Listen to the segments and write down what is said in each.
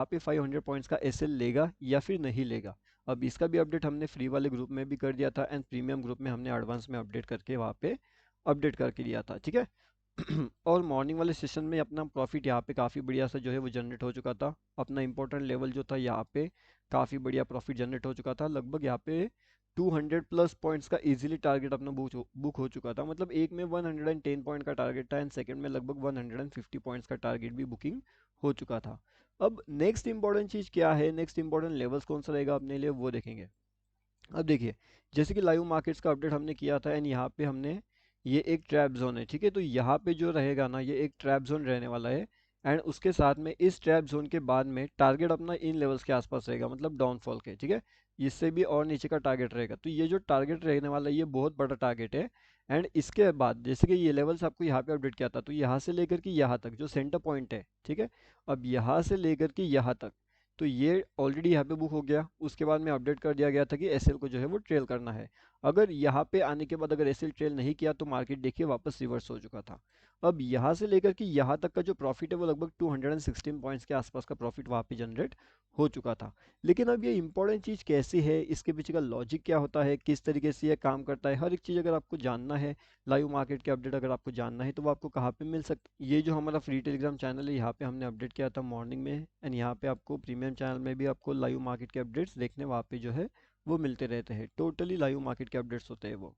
यहाँ पे 500 पॉइंट्स का एसएल लेगा या फिर नहीं लेगा। अब इसका भी अपडेट हमने फ्री वाले ग्रुप में भी कर दिया था एंड प्रीमियम ग्रुप में हमने एडवांस में अपडेट करके वहाँ पे अपडेट करके दिया था, ठीक है। और मॉर्निंग वाले सेशन में अपना प्रॉफिट यहाँ पे काफ़ी बढ़िया सा जो है वो जनरेट हो चुका था। अपना इंपॉर्टेंट लेवल जो था यहाँ पे काफ़ी बढ़िया प्रॉफिट जनरेट हो चुका था। लगभग यहाँ पे 200 प्लस पॉइंट्स का इजीली टारगेट अपना बुक हो चुका था। मतलब एक में 110 पॉइंट का टारगेट था एंड सेकंड में लगभग 150 पॉइंट्स का टारगेट भी बुकिंग हो चुका था। अब नेक्स्ट इंपॉर्टेंट चीज़ क्या है, नेक्स्ट इंपॉर्टेंट लेवल्स कौन सा रहेगा अपने लिए वो देखेंगे। अब देखिए, जैसे कि लाइव मार्केट्स का अपडेट हमने किया था एंड यहाँ पे हमने ये एक ट्रैप जोन है, ठीक है। तो यहाँ पे जो रहेगा ना ये एक ट्रैप जोन रहने वाला है एंड उसके साथ में इस ट्रैप जोन के बाद में टारगेट अपना इन लेवल्स के आसपास रहेगा, मतलब डाउनफॉल के, ठीक है। इससे भी और नीचे का टारगेट रहेगा। तो ये जो टारगेट रहने वाला है ये बहुत बड़ा टारगेट है। एंड इसके बाद जैसे कि ये लेवल्स आपको यहाँ पे अपडेट किया था, तो यहाँ से लेकर के यहाँ तक जो सेंटर पॉइंट है, ठीक है। अब यहाँ से लेकर के यहाँ तक तो ये ऑलरेडी यहाँ पे बुक हो गया। उसके बाद में अपडेट कर दिया गया था कि एसएल को जो है वो ट्रेल करना है। अगर यहाँ पे आने के बाद अगर एसएल ट्रेल नहीं किया तो मार्केट देखिए वापस रिवर्स हो चुका था। अब यहाँ से लेकर के यहाँ तक का जो प्रॉफिट है वो लगभग 216 पॉइंट्स के आसपास का प्रॉफिट वहाँ पे जनरेट हो चुका था। लेकिन अब ये इंपॉर्टेंट चीज़ कैसी है, इसके पीछे का लॉजिक क्या होता है, किस तरीके से ये काम करता है, हर एक चीज़ अगर आपको जानना है, लाइव मार्केट के अपडेट अगर आपको जानना है तो वो आपको कहाँ पे मिल सकता है। ये जो हमारा फ्री टेलीग्राम चैनल है यहाँ पे हमने अपडेट किया था मॉर्निंग में एंड यहाँ पे आपको प्रीमियम चैनल में भी आपको लाइव मार्केट के अपडेट्स देखने वहाँ पे जो है वो मिलते रहते हैं। टोटली लाइव मार्केट के अपडेट्स होते हैं वो।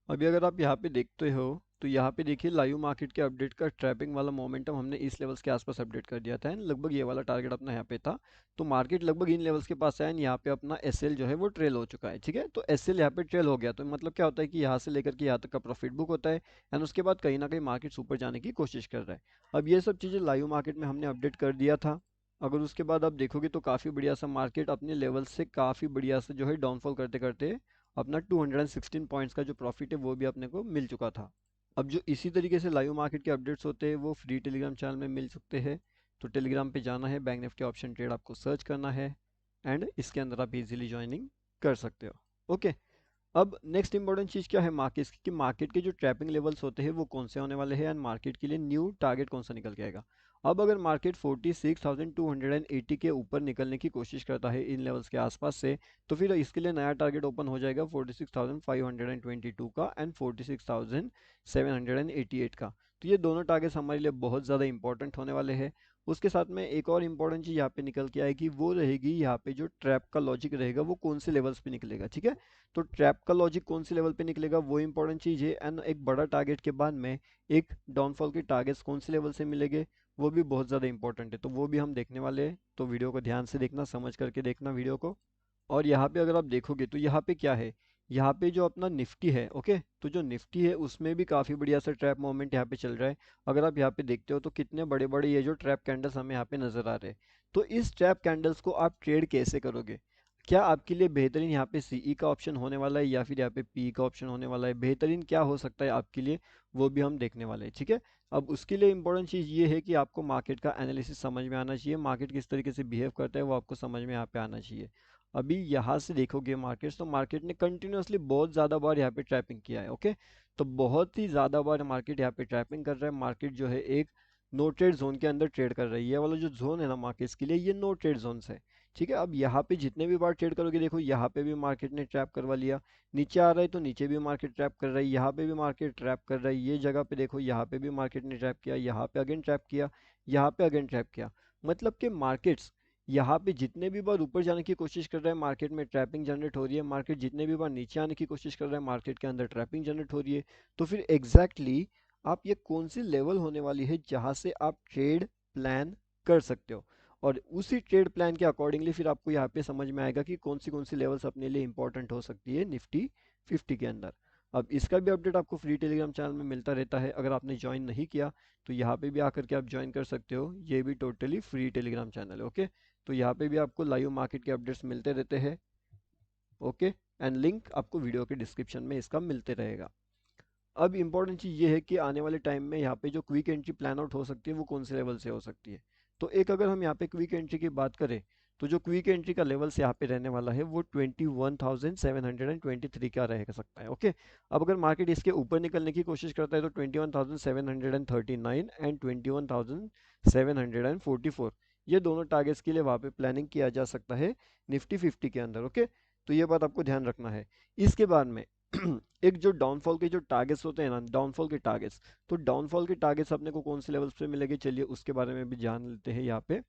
अभी अगर आप यहाँ पे देखते हो तो यहाँ पे देखिए लाइव मार्केट के अपडेट का ट्रैपिंग वाला मोमेंटम हमने इस लेवल्स के आसपास अपडेट कर दिया था एंड लगभग ये वाला टारगेट अपना यहाँ पे था। तो मार्केट लगभग इन लेवल्स के पास है एंड यहाँ पे अपना एसएल जो है वो ट्रेल हो चुका है, ठीक है। तो एसएल यहाँ पे ट्रेल हो गया तो मतलब क्या होता है कि यहाँ से लेकर के यहाँ तक का प्रॉफिट बुक होता है एंड उसके बाद कहीं ना कहीं मार्केट ऊपर जाने की कोशिश कर रहा है। अब ये सब चीज़ें लाइव मार्केट में हमने अपडेट कर दिया था। अगर उसके बाद आप देखोगे तो काफ़ी बढ़िया सा मार्केट अपने लेवल से काफ़ी बढ़िया से जो है डाउनफॉल करते करते अपना 216 पॉइंट्स का जो प्रॉफिट है वो भी अपने को मिल चुका था। अब जो इसी तरीके से लाइव मार्केट के अपडेट्स होते हैं वो फ्री टेलीग्राम चैनल में मिल सकते हैं। तो टेलीग्राम पे जाना है, बैंक निफ्टी ऑप्शन ट्रेड आपको सर्च करना है एंड इसके अंदर आप इजीली ज्वाइनिंग कर सकते हो। ओके। अब नेक्स्ट इंपॉर्टेंट चीज़ क्या है मार्केट की, मार्केट के जो ट्रैपिंग लेवल्स होते हैं वो कौन से होने वाले हैं एंड मार्केट के लिए न्यू टारगेट कौन सा निकल के आएगा। अब अगर मार्केट 46,280 के ऊपर निकलने की कोशिश करता है इन लेवल्स के आसपास से तो फिर इसके लिए नया टारगेट ओपन हो जाएगा 46,522 का एंड 46,788 का। तो ये दोनों टारगेट्स हमारे लिए बहुत ज़्यादा इंपॉर्टेंट होने वाले हैं। उसके साथ में एक और इम्पॉर्टेंट चीज़ यहाँ पे निकल के आएगी, वो रहेगी यहाँ पे जो ट्रैप का लॉजिक रहेगा वो कौन से लेवल्स पे निकलेगा, ठीक है। तो ट्रैप का लॉजिक कौन से लेवल पे निकलेगा वो इंपॉर्टेंट चीज़ है एंड एक बड़ा टारगेट के बाद में एक डाउनफॉल के टारगेट्स कौन से लेवल से मिलेंगे वो भी बहुत ज़्यादा इंपॉर्टेंट है। तो वो भी हम देखने वाले हैं, तो वीडियो को ध्यान से देखना, समझ करके देखना वीडियो को। और यहाँ पे अगर आप देखोगे तो यहाँ पे क्या है, यहाँ पे जो अपना निफ्टी है, ओके, तो जो निफ्टी है उसमें भी काफ़ी बढ़िया सा ट्रैप मोमेंट यहाँ पे चल रहा है। अगर आप यहाँ पे देखते हो तो कितने बड़े बड़े ये जो ट्रैप कैंडल्स हमें यहाँ पे नज़र आ रहे हैं। तो इस ट्रैप कैंडल्स को आप ट्रेड कैसे करोगे, क्या आपके लिए बेहतरीन यहाँ पे सीई का ऑप्शन होने वाला है या फिर यहाँ पे पी का ऑप्शन होने वाला है, बेहतरीन क्या हो सकता है आपके लिए वो भी हम देखने वाले हैं, ठीक है। अब उसके लिए इंपॉर्टेंट चीज़ ये है कि आपको मार्केट का एनालिसिस समझ में आना चाहिए, मार्केट किस तरीके से बिहेव करता है वो आपको समझ में यहाँ पे आना चाहिए। अभी यहाँ से देखोगे मार्केट्स तो मार्केट ने कंटिन्यूअसली बहुत ज़्यादा बार यहाँ पे ट्रैपिंग किया है, ओके। तो बहुत ही ज़्यादा बार मार्केट यहाँ पे ट्रैपिंग कर रहा है। मार्केट जो है एक नो ट्रेड जोन के अंदर ट्रेड कर रही है। ये वाला जो जोन है ना मार्केट्स के लिए ये नो ट्रेड जोन है, ठीक है। अब यहाँ पे जितने भी बार ट्रेड करोगे देखो यहाँ पे भी मार्केट ने ट्रैप करवा लिया, नीचे आ रहा है तो नीचे भी मार्केट ट्रैप कर रही है, यहाँ पे भी मार्केट ट्रैप कर रहा है, ये जगह पे देखो यहाँ पे भी मार्केट ने ट्रैप किया, यहाँ पे अगेन ट्रैप किया, यहाँ पे अगेन ट्रैप किया। मतलब कि मार्केट्स यहाँ पे जितने भी बार ऊपर जाने की कोशिश कर रहा है मार्केट में ट्रैपिंग जनरेट हो रही है, मार्केट जितने भी बार नीचे आने की कोशिश कर रहा है मार्केट के अंदर ट्रैपिंग जनरेट हो रही है। तो फिर एग्जैक्टली आप ये कौन सी लेवल होने वाली है जहाँ से आप ट्रेड प्लान कर सकते हो, और उसी ट्रेड प्लान के अकॉर्डिंगली फिर आपको यहाँ पे समझ में आएगा कि कौन सी लेवल्स अपने लिए इंपॉर्टेंट हो सकती है निफ्टी 50 के अंदर। अब इसका भी अपडेट आपको फ्री टेलीग्राम चैनल में मिलता रहता है। अगर आपने ज्वाइन नहीं किया तो यहाँ पे भी आकर के आप ज्वाइन कर सकते हो, ये भी टोटली फ्री टेलीग्राम चैनल है, ओके। तो यहाँ पे भी आपको लाइव मार्केट के अपडेट्स मिलते रहते हैं, ओके। एंड लिंक आपको वीडियो के डिस्क्रिप्शन में इसका मिलते रहेगा। अब इंपॉर्टेंट चीज़ ये है कि आने वाले टाइम में यहाँ पे जो क्विक एंट्री प्लान आउट हो सकती है वो कौन से लेवल से हो सकती है। तो एक अगर हम यहाँ पे क्विक एंट्री की बात करें तो जो क्विक एंट्री का लेवल्स यहाँ पे रहने वाला है वो 21,723 का रह सकता है, ओके। अब अगर मार्केट इसके ऊपर निकलने की कोशिश करता है तो 21,739 एंड 21,744 ये दोनों टारगेट्स के लिए वहाँ पे प्लानिंग किया जा सकता है निफ्टी 50 के अंदर। ओके, तो ये बात आपको ध्यान रखना है। इसके बाद में एक जो डाउनफॉल के जो टारगेट्स होते हैं ना, डाउनफॉल के टारगेट्स, तो डाउनफॉल के टारगेट्स अपने को कौन से लेवल्स पे मिलेंगे, चलिए उसके बारे में भी जान लेते हैं यहाँ पे।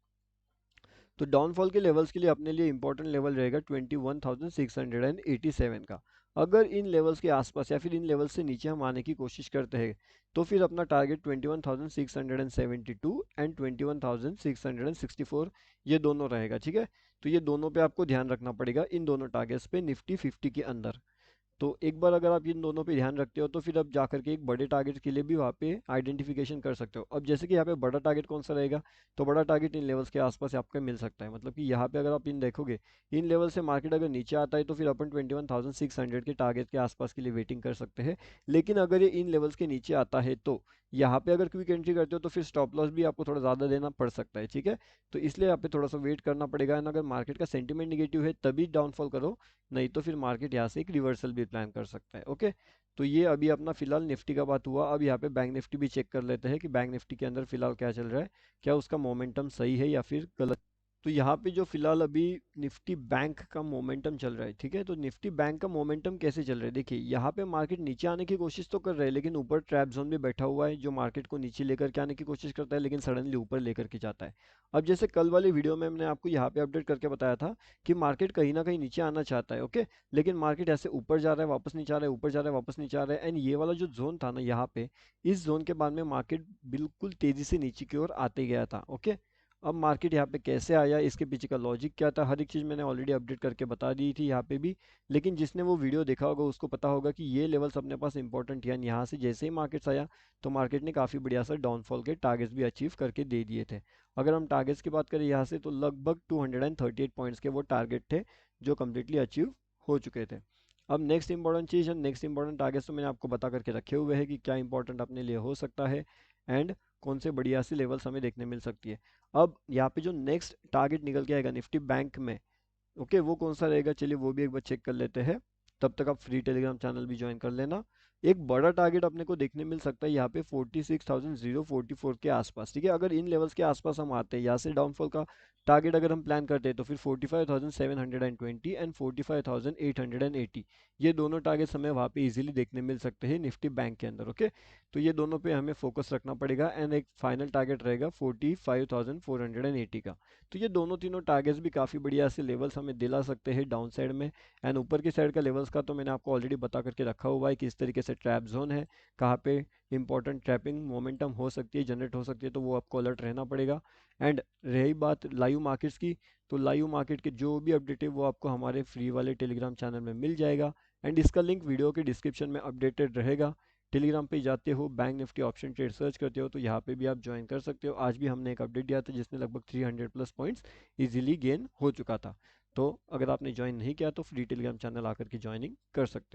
तो डाउनफॉल के लेवल्स के लिए अपने लिए इंपॉर्टेंट लेवल रहेगा 21,687 का। अगर इन लेवल्स के आसपास या फिर इन लेवल्स से नीचे हम आने की कोशिश करते हैं तो फिर अपना टारगेट 21,672 एंड 21,664 ये दोनों रहेगा, ठीक है। तो ये दोनों पे आपको ध्यान रखना पड़ेगा, इन दोनों टारगेट्स पे निफ्टी 50 के अंदर। तो एक बार अगर आप इन दोनों पे ध्यान रखते हो तो फिर अब जा करके एक बड़े टारगेट के लिए भी वहाँ पे आइडेंटिफिकेशन कर सकते हो। अब जैसे कि यहाँ पे बड़ा टारगेट कौन सा रहेगा, तो बड़ा टारगेट इन लेवल्स के आसपास आपका मिल सकता है। मतलब कि यहाँ पे अगर आप इन देखोगे, इन लेवल से मार्केट अगर नीचे आता है तो फिर अपन 21,600 के टारगेट के आसपास के लिए वेटिंग कर सकते हैं। लेकिन अगर ये इन लेवल्स के नीचे आता है तो यहाँ पे अगर क्विक एंट्री करते हो तो फिर स्टॉप लॉस भी आपको थोड़ा ज़्यादा देना पड़ सकता है, ठीक है। तो इसलिए यहाँ पे थोड़ा सा वेट करना पड़ेगा, एंड अगर मार्केट का सेंटीमेंट निगेटिव है तभी डाउनफॉल करो, नहीं तो फिर मार्केट यहाँ से एक रिवर्सल भी प्लान कर सकता है। ओके, तो ये अभी अपना फिलहाल निफ्टी का बात हुआ। अब यहाँ पे बैंक निफ्टी भी चेक कर लेते हैं कि बैंक निफ्टी के अंदर फिलहाल क्या चल रहा है, क्या उसका मोमेंटम सही है या फिर गलत। तो यहाँ पे जो फिलहाल अभी निफ्टी बैंक का मोमेंटम चल रहा है, ठीक है। तो निफ्टी बैंक का मोमेंटम कैसे चल रहा है, देखिए यहाँ पे मार्केट नीचे आने की कोशिश तो कर रहा है, लेकिन ऊपर ट्रैप जोन में बैठा हुआ है जो मार्केट को नीचे लेकर के आने की कोशिश करता है, लेकिन सडनली ऊपर लेकर के जाता है। अब जैसे कल वाली वीडियो में मैंने आपको यहाँ पे अपडेट करके बताया था कि मार्केट कहीं ना कहीं नीचे आना चाहता है, ओके। लेकिन मार्केट ऐसे ऊपर जा रहा है वापस नीचे आ रहा है, ऊपर जा रहा है वापस नीचे आ रहा है, एंड ये वाला जो जोन था ना यहाँ पे, इस जोन के बाद में मार्केट बिल्कुल तेजी से नीचे की ओर आते गया था, ओके। अब मार्केट यहाँ पे कैसे आया, इसके पीछे का लॉजिक क्या था, हर एक चीज़ मैंने ऑलरेडी अपडेट करके बता दी थी यहाँ पे भी। लेकिन जिसने वो वीडियो देखा होगा उसको पता होगा कि ये लेवल्स अपने पास इंपॉर्टेंट है, यहाँ से जैसे ही मार्केट्स आया तो मार्केट ने काफ़ी बढ़िया सा डाउनफॉल के टारगेट्स भी अचीव करके दे दिए थे। अगर हम टारगेट्स की बात करें यहाँ से तो लगभग 238 पॉइंट्स के वो टारगेट थे जो कम्प्लीटली अचीव हो चुके थे। अब नेक्स्ट इंपॉर्टेंट चीज़ है, नेक्स्ट इंपॉर्टेंट टारगेट्स तो मैंने आपको बता करके रखे हुए हैं कि क्या इंपॉर्टेंट अपने लिए हो सकता है एंड कौन से बढ़िया सी लेवल्स हमें देखने मिल सकती है। अब यहाँ पे जो नेक्स्ट टारगेट निकल के आएगा निफ्टी बैंक में, ओके, वो कौन सा रहेगा, चलिए वो भी एक बार चेक कर लेते हैं। तब तक आप फ्री टेलीग्राम चैनल भी ज्वाइन कर लेना। एक बड़ा टारगेट अपने को देखने मिल सकता है यहाँ पे 46,044 के आसपास, ठीक है। अगर इन लेवल्स के आसपास हम आते हैं, यहाँ से डाउनफॉल का टारगेट अगर हम प्लान करते हैं तो फिर 45,720 एंड 45,880 ये दोनों टारगेट्स हमें वहाँ पे इजीली देखने मिल सकते हैं निफ्टी बैंक के अंदर, ओके। तो ये दोनों पे हमें फोकस रखना पड़ेगा, एंड एक फाइनल टारगेट रहेगा 45,480 का। तो ये दोनों तीनों टारगेट्स भी काफ़ी बढ़िया से लेवल्स हमें दिला सकते हैं डाउन साइड में। एंड ऊपर की साइड का लेवल्स का तो मैंने आपको ऑलरेडी बता करके रखा हुआ है कि इस तरीके से ट्रैप जोन है, कहाँ पे इंपॉर्टेंट ट्रैपिंग मोमेंटम हो सकती है, जनरेट हो सकती है, तो वो आपको अलर्ट रहना पड़ेगा। एंड रही बात लाइव मार्केट्स की, तो लाइव मार्केट के जो भी अपडेट है वो आपको हमारे फ्री वाले टेलीग्राम चैनल में मिल जाएगा, एंड इसका लिंक वीडियो के डिस्क्रिप्शन में अपडेटेड रहेगा। टेलीग्राम पे जाते हो, bank Nifty option trade search करते हो तो यहाँ पे भी आप ज्वाइन कर सकते हो। आज भी हमने एक अपडेट दिया था जिसने लगभग 300 प्लस पॉइंट्स इजीली गेन हो चुका था। तो अगर आपने ज्वाइन नहीं किया तो फ्री टेलीग्राम चैनल आकर के ज्वाइनिंग कर सकते हो।